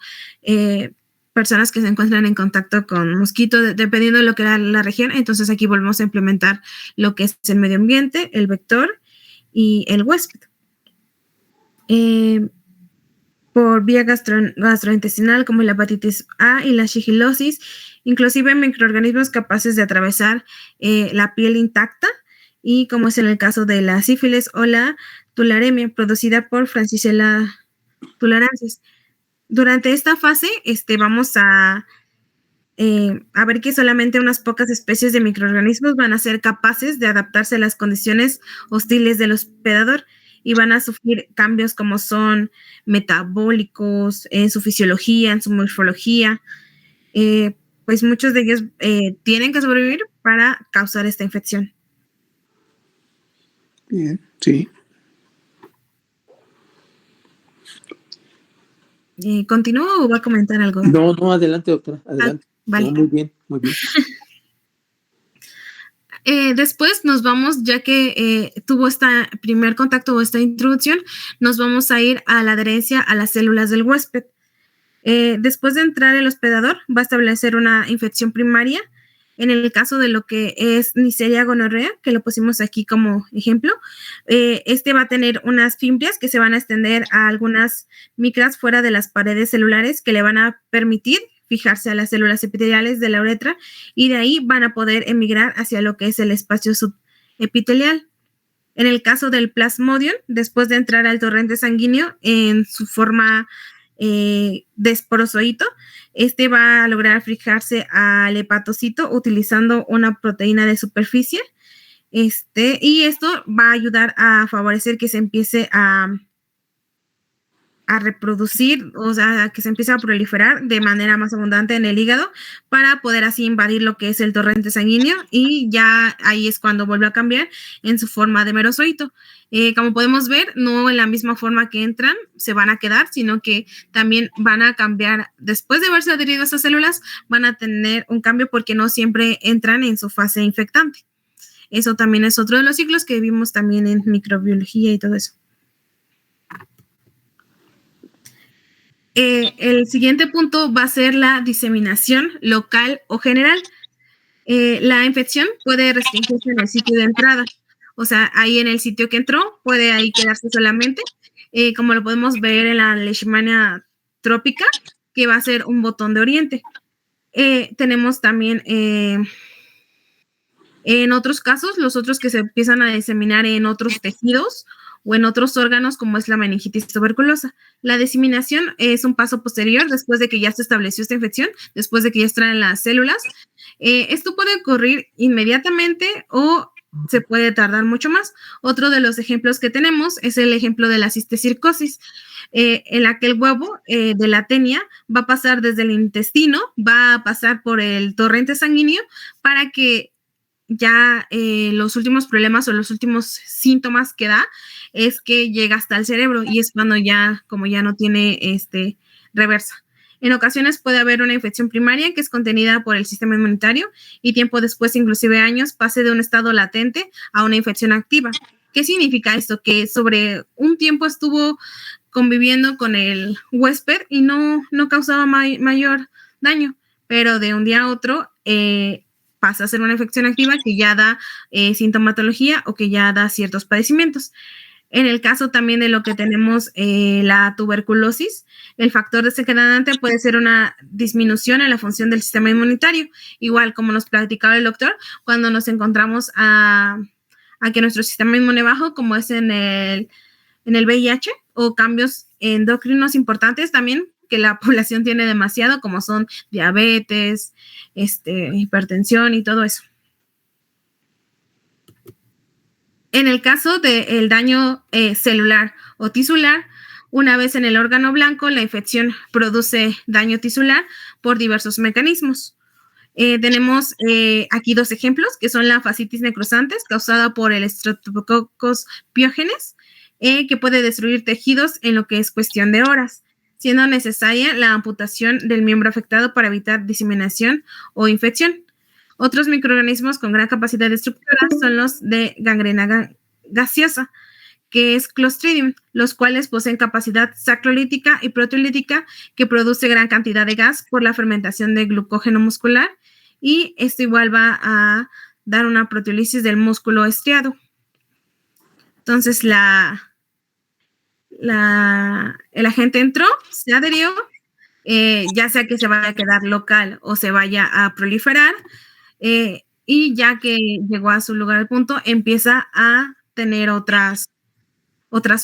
personas que se encuentran en contacto con mosquitos, dependiendo de lo que era la región. Entonces aquí volvemos a implementar lo que es el medio ambiente, el vector y el huésped. Por vía gastrointestinal como la hepatitis A y la shigellosis, inclusive microorganismos capaces de atravesar la piel intacta, y como es en el caso de la sífilis o la tularemia producida por Francisella tularensis. Durante esta fase vamos a ver que solamente unas pocas especies de microorganismos van a ser capaces de adaptarse a las condiciones hostiles del hospedador y van a sufrir cambios como son metabólicos en su fisiología, en su morfología. Pues muchos de ellos tienen que sobrevivir para causar esta infección. Bien, sí. ¿Continúo o va a comentar algo? No, adelante, doctora, adelante. Vale. No, muy bien. Después nos vamos, ya que tuvo este primer contacto o esta introducción, nos vamos a ir a la adherencia a las células del huésped. Después de entrar el hospedador, va a establecer una infección primaria. En el caso de lo que es Neisseria gonorrea, que lo pusimos aquí como ejemplo, va a tener unas fimbrias que se van a extender a algunas micras fuera de las paredes celulares que le van a permitir fijarse a las células epiteliales de la uretra y de ahí van a poder emigrar hacia lo que es el espacio subepitelial. En el caso del Plasmodium, después de entrar al torrente sanguíneo en su forma de esporozoito, va a lograr fijarse al hepatocito utilizando una proteína de superficie, y esto va a ayudar a favorecer que se empiece a reproducir, o sea, que se empiece a proliferar de manera más abundante en el hígado para poder así invadir lo que es el torrente sanguíneo y ya ahí es cuando vuelve a cambiar en su forma de merozoito. Como podemos ver, no en la misma forma que entran se van a quedar, sino que también van a cambiar, después de haberse adherido a esas células, van a tener un cambio porque no siempre entran en su fase infectante. Eso también es otro de los ciclos que vimos también en microbiología y todo eso. El siguiente punto va a ser la diseminación local o general. La infección puede restringirse en el sitio de entrada. O sea, ahí en el sitio que entró, puede ahí quedarse solamente, como lo podemos ver en la Leishmania trópica, que va a ser un botón de oriente. Tenemos también en otros casos, los otros que se empiezan a diseminar en otros tejidos o en otros órganos, como es la meningitis tuberculosa. La diseminación es un paso posterior después de que ya se estableció esta infección, después de que ya están en las células. Esto puede ocurrir inmediatamente o se puede tardar mucho más. Otro de los ejemplos que tenemos es el ejemplo de la cistecircosis, en la que el huevo de la tenia va a pasar desde el intestino, va a pasar por el torrente sanguíneo para que ya los últimos problemas o los últimos síntomas que da es que llega hasta el cerebro y es cuando ya, como ya no tiene reversa. En ocasiones puede haber una infección primaria que es contenida por el sistema inmunitario y tiempo después, inclusive años, pase de un estado latente a una infección activa. ¿Qué significa esto? Que sobre un tiempo estuvo conviviendo con el huésped y no causaba mayor daño, pero de un día a otro pasa a ser una infección activa que ya da sintomatología o que ya da ciertos padecimientos. En el caso también de lo que tenemos la tuberculosis, el factor desencadenante puede ser una disminución en la función del sistema inmunitario, igual como nos platicaba el doctor, cuando nos encontramos a que nuestro sistema inmune bajo, como es en el VIH, o cambios endocrinos importantes también, que la población tiene demasiado, como son diabetes, hipertensión y todo eso. En el caso del daño celular o tisular, una vez en el órgano blanco, la infección produce daño tisular por diversos mecanismos. Tenemos aquí dos ejemplos, que son la fascitis necrosantes, causada por el Streptococcus pyogenes, que puede destruir tejidos en lo que es cuestión de horas, siendo necesaria la amputación del miembro afectado para evitar diseminación o infección. Otros microorganismos con gran capacidad destructora son los de gangrena gaseosa, que es Clostridium, los cuales poseen capacidad sacrolítica y proteolítica que produce gran cantidad de gas por la fermentación de glucógeno muscular, y esto igual va a dar una proteólisis del músculo estriado. Entonces el agente entró, se adherió, ya sea que se vaya a quedar local o se vaya a proliferar, y ya que llegó a su lugar al punto, empieza a tener otras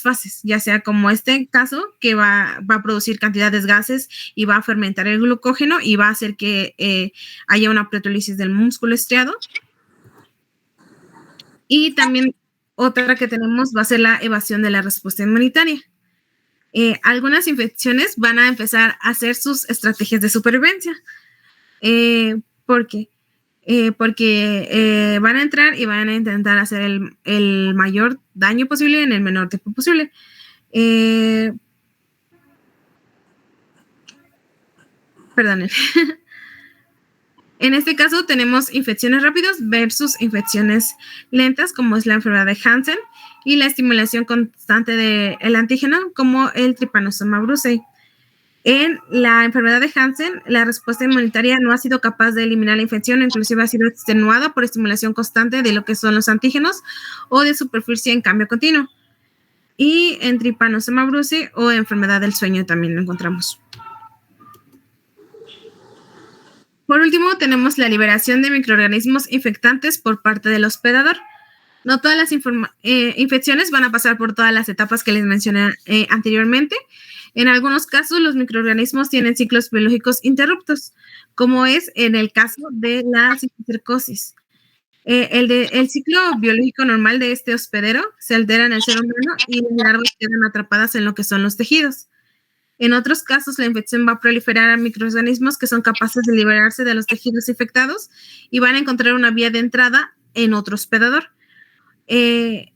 fases, ya sea como este caso, que va a producir cantidades de gases y va a fermentar el glucógeno y va a hacer que haya una proteólisis del músculo estriado. Y también otra que tenemos va a ser la evasión de la respuesta inmunitaria. Algunas infecciones van a empezar a hacer sus estrategias de supervivencia. ¿Por qué? Porque van a entrar y van a intentar hacer el mayor daño posible en el menor tiempo posible. Perdón. En este caso tenemos infecciones rápidas versus infecciones lentas, como es la enfermedad de Hansen, y la estimulación constante del antígeno, como el Trypanosoma brucei. En la enfermedad de Hansen, la respuesta inmunitaria no ha sido capaz de eliminar la infección, inclusive ha sido extenuada por estimulación constante de lo que son los antígenos o de superficie en cambio continuo. Y en Trypanosoma brucei o enfermedad del sueño también lo encontramos. Por último, tenemos la liberación de microorganismos infectantes por parte del hospedador. No todas las infecciones van a pasar por todas las etapas que les mencioné anteriormente. En algunos casos, los microorganismos tienen ciclos biológicos interruptos, como es en el caso de la cistecircosis. El ciclo biológico normal de este hospedero se altera en el ser humano y las larvas quedan atrapadas en lo que son los tejidos. En otros casos, la infección va a proliferar a microorganismos que son capaces de liberarse de los tejidos infectados y van a encontrar una vía de entrada en otro hospedador. Un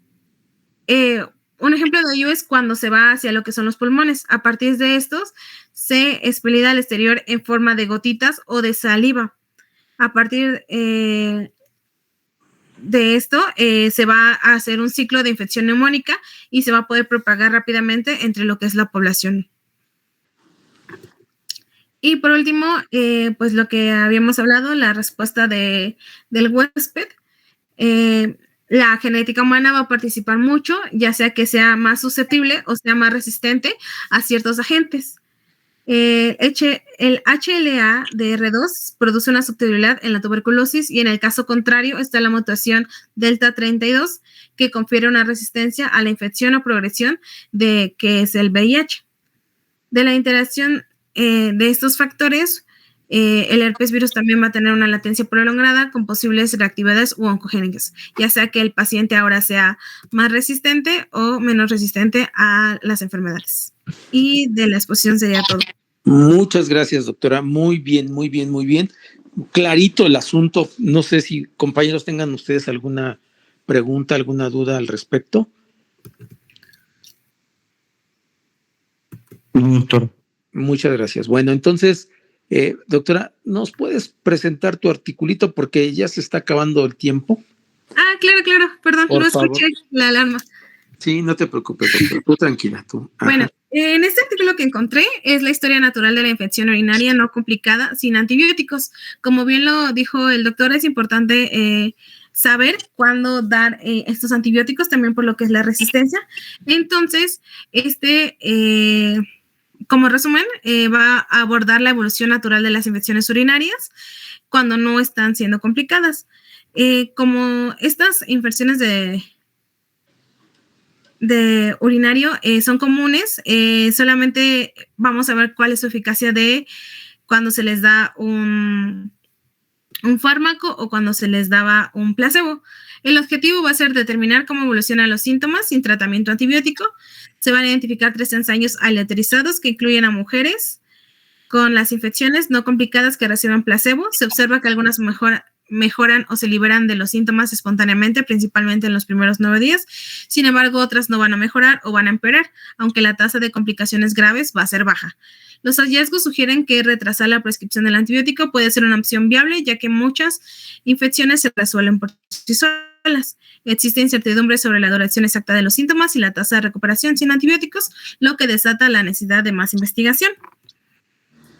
ejemplo de ello es cuando se va hacia lo que son los pulmones. A partir de estos, se expelida al exterior en forma de gotitas o de saliva. A partir de esto, se va a hacer un ciclo de infección neumónica y se va a poder propagar rápidamente entre lo que es la población. Y por último, pues lo que habíamos hablado, la respuesta del huésped. La genética humana va a participar mucho, ya sea que sea más susceptible o sea más resistente a ciertos agentes. El HLA-DR2 produce una susceptibilidad en la tuberculosis y en el caso contrario está la mutación delta 32 que confiere una resistencia a la infección o progresión de que es el VIH. De la interacción de estos factores, el herpes virus también va a tener una latencia prolongada con posibles reactividades u oncogénicas, ya sea que el paciente ahora sea más resistente o menos resistente a las enfermedades. Y de la exposición sería todo. Muchas gracias, doctora. Muy bien, muy bien, muy bien. Clarito el asunto. No sé si compañeros tengan ustedes alguna pregunta, alguna duda al respecto. No, doctor. Muchas gracias. Bueno, entonces, doctora, ¿nos puedes presentar tu articulito porque ya se está acabando el tiempo? Claro, perdón, Por no favor. escuché la alarma. Sí, no te preocupes, doctora. Tú tranquila, tú. Ajá. Bueno, en este artículo que encontré es la historia natural de la infección urinaria no complicada sin antibióticos. Como bien lo dijo el doctor, es importante saber cuándo dar estos antibióticos, también por lo que es la resistencia. Entonces, como resumen, va a abordar la evolución natural de las infecciones urinarias cuando no están siendo complicadas. Como estas infecciones de urinario son comunes, solamente vamos a ver cuál es su eficacia de cuando se les da un fármaco o cuando se les daba un placebo. El objetivo va a ser determinar cómo evolucionan los síntomas sin tratamiento antibiótico. Se van a identificar 3 ensayos aleatorizados que incluyen a mujeres con las infecciones no complicadas que reciben placebo. Se observa que algunas mejoran o se liberan de los síntomas espontáneamente, principalmente en los primeros 9 días. Sin embargo, otras no van a mejorar o van a empeorar, aunque la tasa de complicaciones graves va a ser baja. Los hallazgos sugieren que retrasar la prescripción del antibiótico puede ser una opción viable, ya que muchas infecciones se resuelven por sí solas. Existe incertidumbre sobre la duración exacta de los síntomas y la tasa de recuperación sin antibióticos, lo que desata la necesidad de más investigación.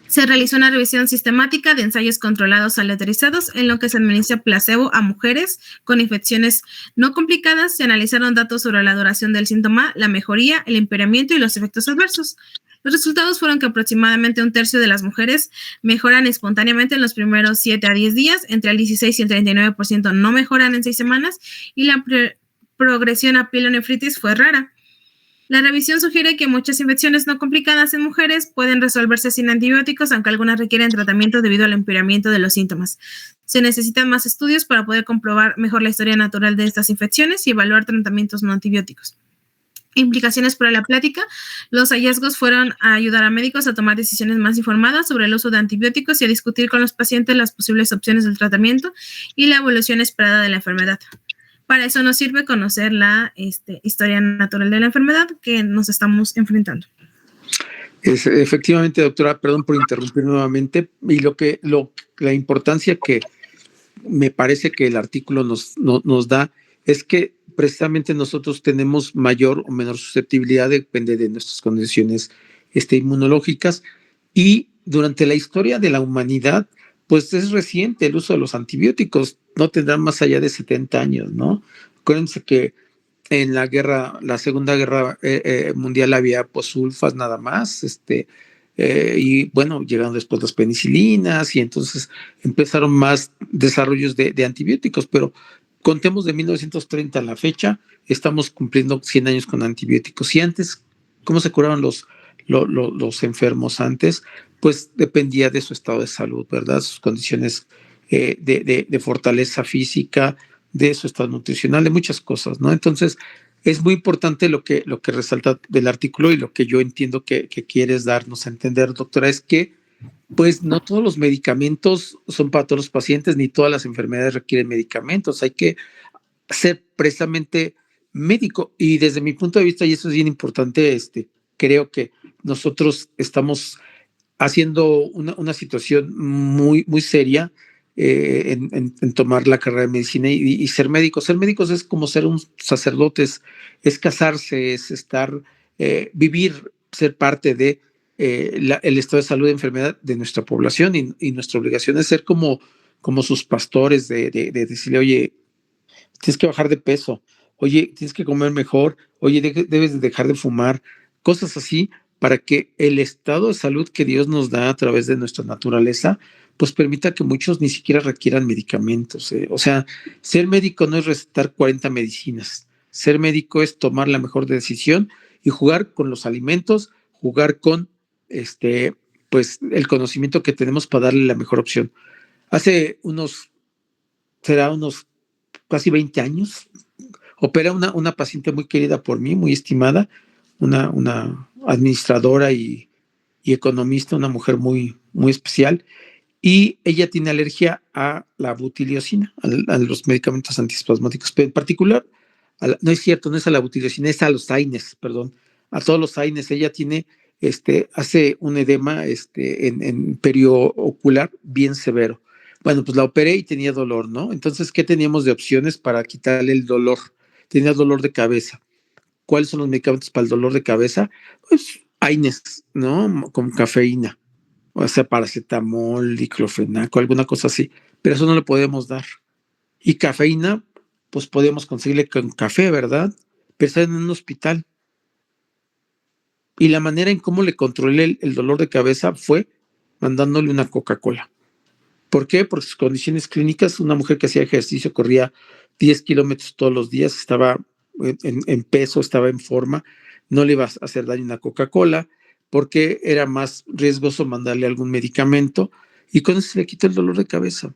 Se realizó una revisión sistemática de ensayos controlados aleatorizados en lo que se administra placebo a mujeres con infecciones no complicadas. Se analizaron datos sobre la duración del síntoma, la mejoría, el empeoramiento y los efectos adversos. Los resultados fueron que aproximadamente 1/3 de las mujeres mejoran espontáneamente en los primeros 7 a 10 días, entre el 16 y el 39% no mejoran en 6 semanas y la progresión a pielonefritis fue rara. La revisión sugiere que muchas infecciones no complicadas en mujeres pueden resolverse sin antibióticos, aunque algunas requieren tratamiento debido al empeoramiento de los síntomas. Se necesitan más estudios para poder comprobar mejor la historia natural de estas infecciones y evaluar tratamientos no antibióticos. Implicaciones para la plática. Los hallazgos fueron a ayudar a médicos a tomar decisiones más informadas sobre el uso de antibióticos y a discutir con los pacientes las posibles opciones del tratamiento y la evolución esperada de la enfermedad. Para eso nos sirve conocer la historia natural de la enfermedad que nos estamos enfrentando. Efectivamente, doctora, perdón por interrumpir nuevamente, y la importancia que me parece que el artículo nos da es que precisamente nosotros tenemos mayor o menor susceptibilidad, depende de nuestras condiciones inmunológicas, y durante la historia de la humanidad, pues es reciente el uso de los antibióticos, no tendrán más allá de 70 años, ¿no? Acuérdense que en la Segunda Guerra Mundial había sulfas nada más, y bueno, llegaron después las penicilinas y entonces empezaron más desarrollos de antibióticos, pero contemos de 1930 a la fecha, estamos cumpliendo 100 años con antibióticos. Y antes, ¿cómo se curaban los enfermos antes? Pues dependía de su estado de salud, ¿verdad? Sus condiciones de fortaleza física, de su estado nutricional, de muchas cosas, ¿no? Entonces, es muy importante lo que resalta del artículo y lo que yo entiendo que quieres darnos a entender, doctora, es que pues no todos los medicamentos son para todos los pacientes, ni todas las enfermedades requieren medicamentos. Hay que ser precisamente médico. Y desde mi punto de vista, y eso es bien importante, creo que nosotros estamos haciendo una situación muy, muy seria en tomar la carrera de medicina y ser médicos. Ser médicos es como ser un sacerdote, es casarse, es vivir, ser parte de el estado de salud de enfermedad de nuestra población y nuestra obligación es ser como sus pastores, de decirle, oye, tienes que bajar de peso, oye, tienes que comer mejor, oye, debes de dejar de fumar, cosas así, para que el estado de salud que Dios nos da a través de nuestra naturaleza, pues permita que muchos ni siquiera requieran medicamentos. O sea, ser médico no es recetar 40 medicinas. Ser médico es tomar la mejor decisión y jugar con los alimentos, jugar con pues el conocimiento que tenemos para darle la mejor opción. Hace unos casi 20 años, opera una paciente muy querida por mí, muy estimada, una administradora y economista, una mujer muy, muy especial, y ella tiene alergia a la butiliosina, a los medicamentos antiespasmódicos, pero en particular, no es cierto, no es a la butiliosina, es a los AINES, perdón, a todos los AINES. Ella tiene, hace un edema en periocular bien severo. Bueno, pues la operé y tenía dolor, ¿no? Entonces, ¿qué teníamos de opciones para quitarle el dolor? Tenía dolor de cabeza. ¿Cuáles son los medicamentos para el dolor de cabeza? Pues AINES, ¿no? Con cafeína, o sea, paracetamol, diclofenaco, alguna cosa así, pero eso no le podemos dar. Y cafeína, pues podemos conseguirle con café, ¿verdad? Pero está en un hospital. Y la manera en cómo le controlé el dolor de cabeza fue mandándole una Coca-Cola. ¿Por qué? Por sus condiciones clínicas, una mujer que hacía ejercicio, corría 10 kilómetros todos los días, estaba en peso, estaba en forma, no le iba a hacer daño una Coca-Cola, porque era más riesgoso mandarle algún medicamento, y con eso se le quitó el dolor de cabeza.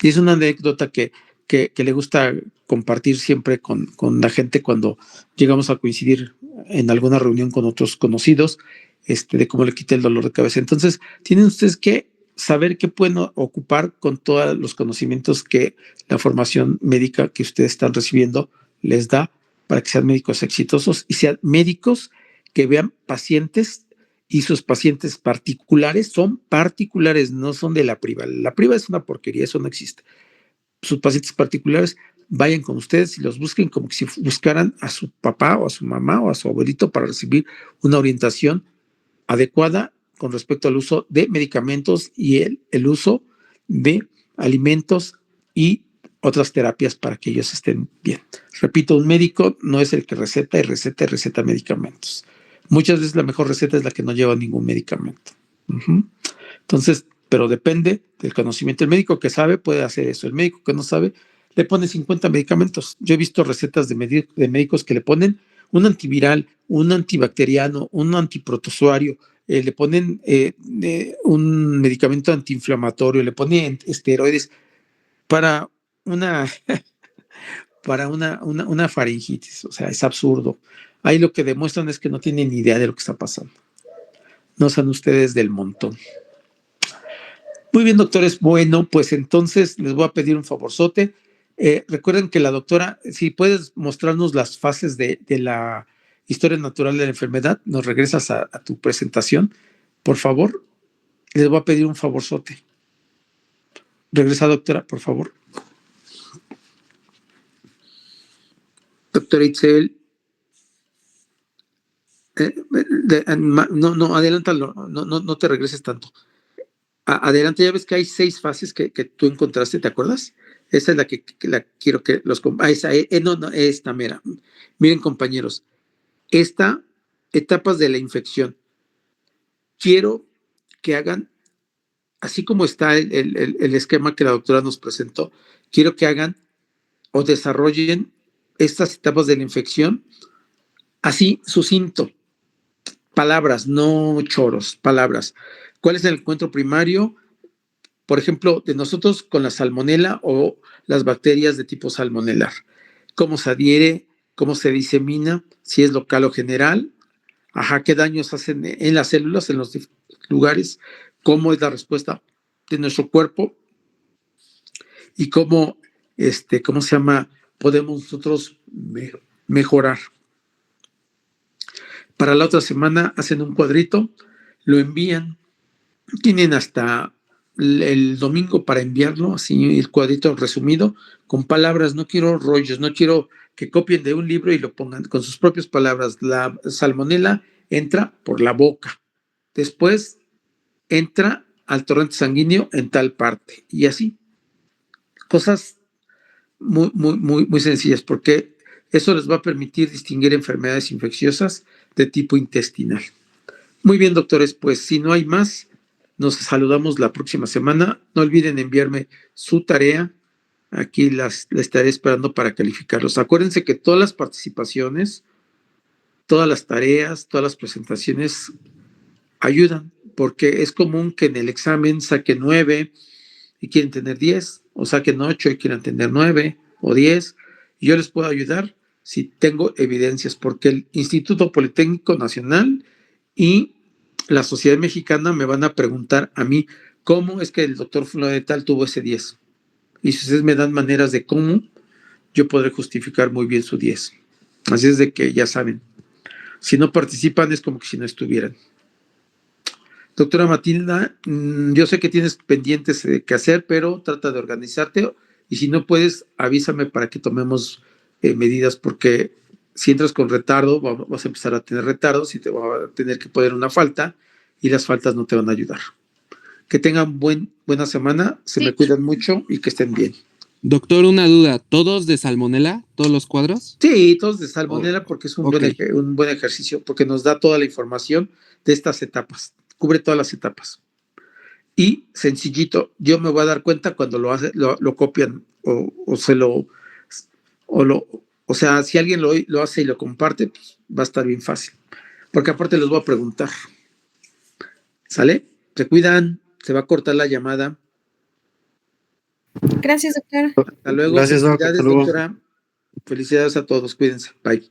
Y es una anécdota que le gusta compartir siempre con la gente cuando llegamos a coincidir en alguna reunión con otros conocidos, de cómo le quita el dolor de cabeza. Entonces, tienen ustedes que saber qué pueden ocupar con todos los conocimientos que la formación médica que ustedes están recibiendo les da para que sean médicos exitosos y sean médicos que vean pacientes, y sus pacientes particulares son particulares, no son de la privada. La privada es una porquería, eso no existe. Sus pacientes particulares vayan con ustedes y los busquen como si buscaran a su papá o a su mamá o a su abuelito para recibir una orientación adecuada con respecto al uso de medicamentos y el uso de alimentos y otras terapias para que ellos estén bien. Repito, un médico no es el que receta medicamentos. Muchas veces la mejor receta es la que no lleva ningún medicamento. Entonces, pero depende del conocimiento. El médico que sabe puede hacer eso. El médico que no sabe le pone 50 medicamentos. Yo he visto recetas de médicos que le ponen un antiviral, un antibacteriano, un antiprotozoario, le ponen un medicamento antiinflamatorio, le ponen esteroides para una faringitis. O sea, es absurdo. Ahí lo que demuestran es que no tienen ni idea de lo que está pasando. No son ustedes del montón. Muy bien, doctores. Bueno, pues entonces les voy a pedir un favorzote. Recuerden que la doctora, si puedes mostrarnos las fases de la historia natural de la enfermedad, nos regresas a tu presentación, por favor. Les voy a pedir un favorzote. Regresa, doctora, por favor. Doctora Itzel. No, adelántalo, no te regreses tanto. Adelante, ya ves que hay 6 fases que tú encontraste, ¿te acuerdas? Esa es la que quiero que los... esta mera. Miren, compañeros, etapas de la infección. Quiero que hagan, así como está el esquema que la doctora nos presentó, quiero que hagan o desarrollen estas etapas de la infección así, sucinto. Palabras, no choros, palabras. ¿Cuál es el encuentro primario? Por ejemplo, de nosotros con la salmonela o las bacterias de tipo salmonelar. ¿Cómo se adhiere? ¿Cómo se disemina? Si es local o general. ¿Qué daños hacen en las células, en los lugares? ¿Cómo es la respuesta de nuestro cuerpo? Y cómo, podemos nosotros mejorar. Para la otra semana hacen un cuadrito, lo envían, tienen hasta el domingo para enviarlo, así el cuadrito resumido, con palabras. No quiero rollos, no quiero que copien de un libro y lo pongan con sus propias palabras. La salmonela entra por la boca, después entra al torrente sanguíneo en tal parte, y así. Cosas muy, muy, muy, muy sencillas, porque eso les va a permitir distinguir enfermedades infecciosas de tipo intestinal. Muy bien, doctores, pues si no hay más, nos saludamos la próxima semana. No olviden enviarme su tarea. Aquí la estaré esperando para calificarlos. Acuérdense que todas las participaciones, todas las tareas, todas las presentaciones ayudan, porque es común que en el examen saquen 9 y quieren tener 10, o saquen 8 y quieran tener 9 o 10. Y yo les puedo ayudar si tengo evidencias, porque el Instituto Politécnico Nacional y la Sociedad Mexicana me van a preguntar a mí cómo es que el doctor fulano de tal tuvo ese 10. Y si ustedes me dan maneras de cómo, yo podré justificar muy bien su 10. Así es de que ya saben, si no participan es como que si no estuvieran. Doctora Matilda, yo sé que tienes pendientes que hacer, pero trata de organizarte y si no puedes, avísame para que tomemos medidas, porque si entras con retardo, vas a empezar a tener retardos y te va a tener que poner una falta y las faltas no te van a ayudar. Que tengan buena semana, se me cuidan mucho y que estén bien. Doctor, una duda, ¿todos de salmonela, todos los cuadros? Sí, todos de salmonela porque es un buen ejercicio, porque nos da toda la información de estas etapas, cubre todas las etapas. Y sencillito, yo me voy a dar cuenta cuando lo copian o sea, si alguien lo hace y lo comparte, pues va a estar bien fácil. Porque aparte les voy a preguntar. ¿Sale? Se cuidan, se va a cortar la llamada. Gracias, doctor. Hasta luego. Gracias, Felicidades, hasta luego. doctora. Felicidades a todos, cuídense. Bye.